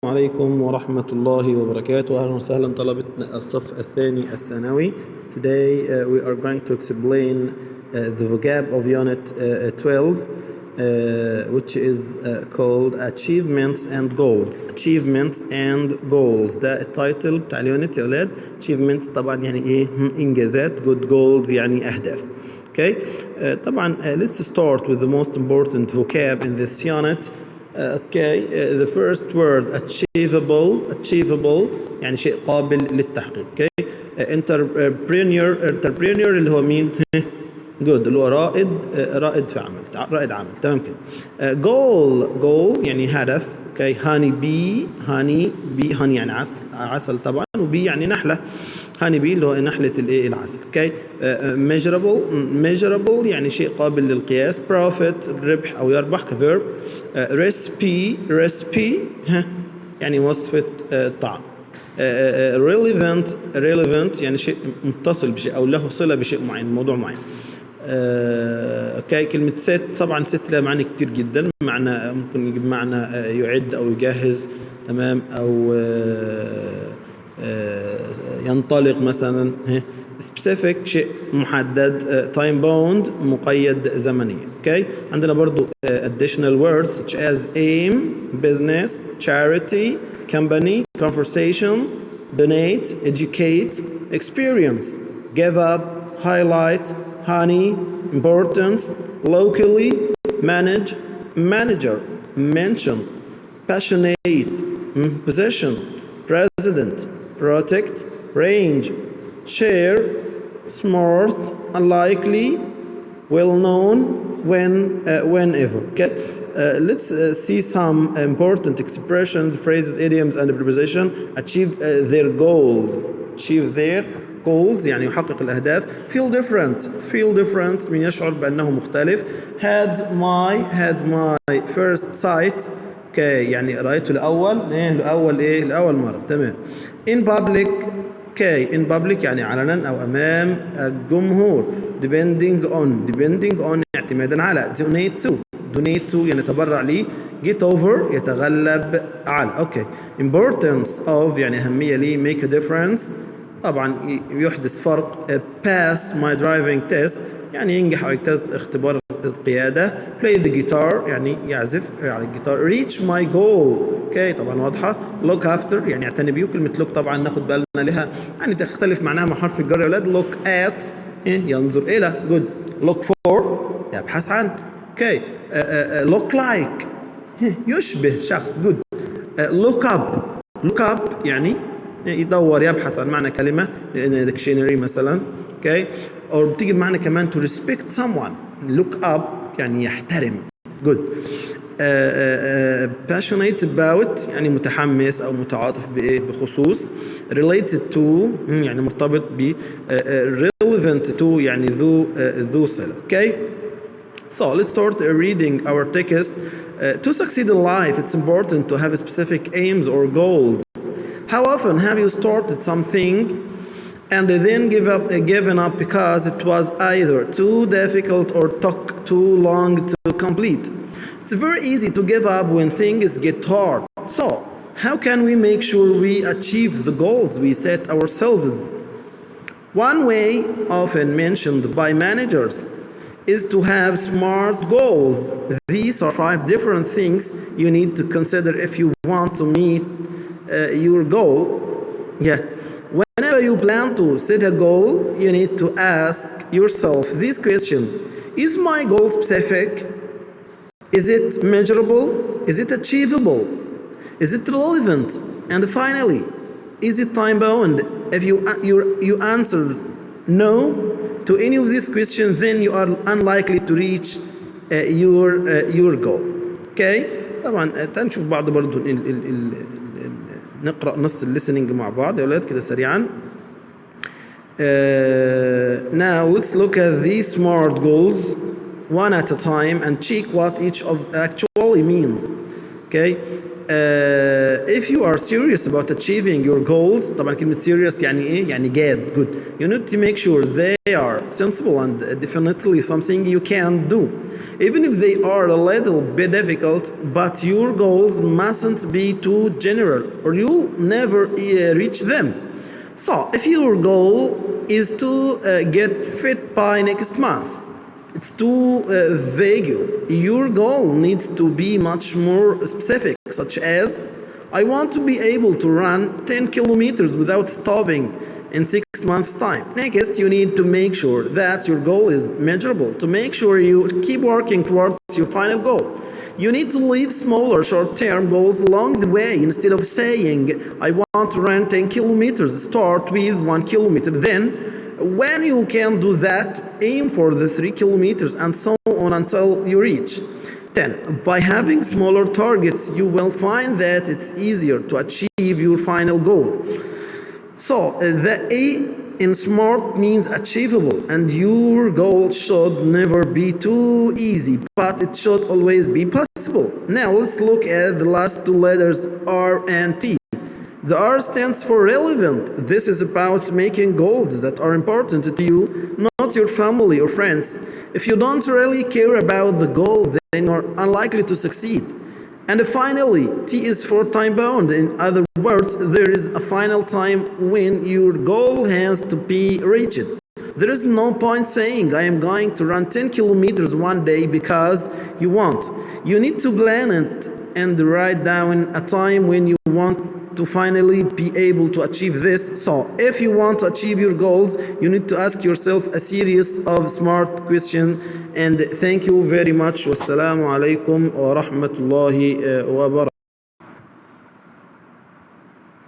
عليكم ورحمة الله وبركاته. أهلا وسهلا طلبة الصف الثاني الثانوي. Today we are going to explain the vocab of unit 12 which is called achievements and goals. Achievements and goals ده التايتل بتاع اليونت يا أولاد. Achievements طبعا يعني إيه؟ إنجازات. Good goals يعني أهداف. Okay. طبعا let's start with the most important vocab in this unit. The first word achievable يعني شيء قابل للتحقيق. Okay. entrepreneur اللي هو مين؟ good اللي هو رائد في عمل، رائد عمل. تمام كده. goal يعني هدف. Okay. honey bee يعني عسل طبعا، وبي يعني نحلة. honey bee اللي هو نحلة الايه العسل. Okay. measurable يعني شيء قابل للقياس. profit ربح او يربح كverb. recipe يعني وصفة طعام. relevant يعني شيء متصل بشيء او له صلة بشيء معين، موضوع معين. اوكي. كلمة set طبعا set لها معاني كتير جدا. معنى ممكن يجيب معنى يعد او يجهز، تمام، او ينطلق مثلا. specific شيء محدد. time bound مقيد زمنيا. اوكي. عندنا برضو additional words such as aim business, charity company, conversation, donate, educate, experience, give up, highlight, honey, importance, locally, manage, manager, mention, passionate, position, president, protect, range, share, smart, unlikely, well-known, whenever. Okay. Let's see some important expressions, phrases, idioms, and preposition. Achieve their goals. Achieve their goals يعني يحقق الأهداف. Feel different من يشعر بأنه مختلف. Had my first sight. Okay. يعني رأيته الأول مرة. تمام. In public. Okay. in public يعني علنا أو أمام الجمهور. depending on اعتمادا على. donate to يعني يتبرع لي. get over يتغلب على. اوكي. importance of يعني أهمية لي. make a difference طبعا يحدث فرق. pass my driving test يعني ينجح أو يجتاز اختبار القيادة. play the guitar يعني يعزف على الجيتار. reach my goal. اوكي. طبعا واضحة. look after يعني يعتني بيه. وكلمة look طبعا ناخد بالنا لها يعني تختلف معناها مع حرف الجر يا أولاد. look at ينظر إلى. good. look for يبحث عن. اوكي. look like يشبه شخص. good. look up يعني يدور يبحث عن معنى كلمة dictionary مثلا. اوكي. او بتيجي بمعنى كمان to respect someone. look up يعني يحترم. good. passionate about يعني متحمس او متعاطف بخصوص. related to يعني مرتبط ب. relevant to يعني ذو صلة. okay. So let's start reading our text. To succeed in life, it's important to have specific aims or goals. How often have you started something and then given up because it was either too difficult or took too long to complete? It's very easy to give up when things get hard. So, how can we make sure we achieve the goals we set ourselves? One way often mentioned by managers is to have SMART goals. These are 5 different things you need to consider if you want to meet your goal. Yeah. Whenever you plan to set a goal, you need to ask yourself this question: is my goal specific? Is it measurable? Is it achievable? Is it relevant? And finally, is it time bound? If you answer no to any of these questions, then you are unlikely to reach your goal. Okay. طبعا تعالوا نشوف بعض برضو نقرأ نص الليسننج مع بعض يا أولاد كده سريعا. Now let's look at these SMART goals one at a time and check what each of actually means. Okay. if you are serious about achieving your goals, طبعا كلمة serious يعني إيه؟ يعني جاد, good. You need to make sure they are sensible and definitely something you can do. Even if they are a little bit difficult, but your goals mustn't be too general or you'll never reach them. So, if your goal is to get fit by next month, it's too vague. Your goal needs to be much more specific, such as I want to be able to run 10 kilometers without stopping in 6 months' time. Next, you need to make sure that your goal is measurable to make sure you keep working towards your final goal. You need to leave smaller short-term goals along the way instead of saying, I want to run 10 kilometers, start with 1 kilometer. Then, when you can do that, aim for the 3 kilometers and so on until you reach 10. By having smaller targets, you will find that it's easier to achieve your final goal. So, the A in SMART means achievable, and your goal should never be too easy, but it should always be possible. Now, let's look at the last two letters, R and T. The R stands for relevant. This is about making goals that are important to you, not your family or friends. If you don't really care about the goal, then you're unlikely to succeed. And finally, T is for time bound. In other words, there is a final time when your goal has to be reached. There is no point saying I am going to run 10 kilometers one day because you want. You need to plan it and write down a time when you want to finally be able to achieve this. So if you want to achieve your goals, you need to ask yourself a series of smart questions. And thank you very much. Wassalamu alaikum wa rahmatullahi wa barakatuh.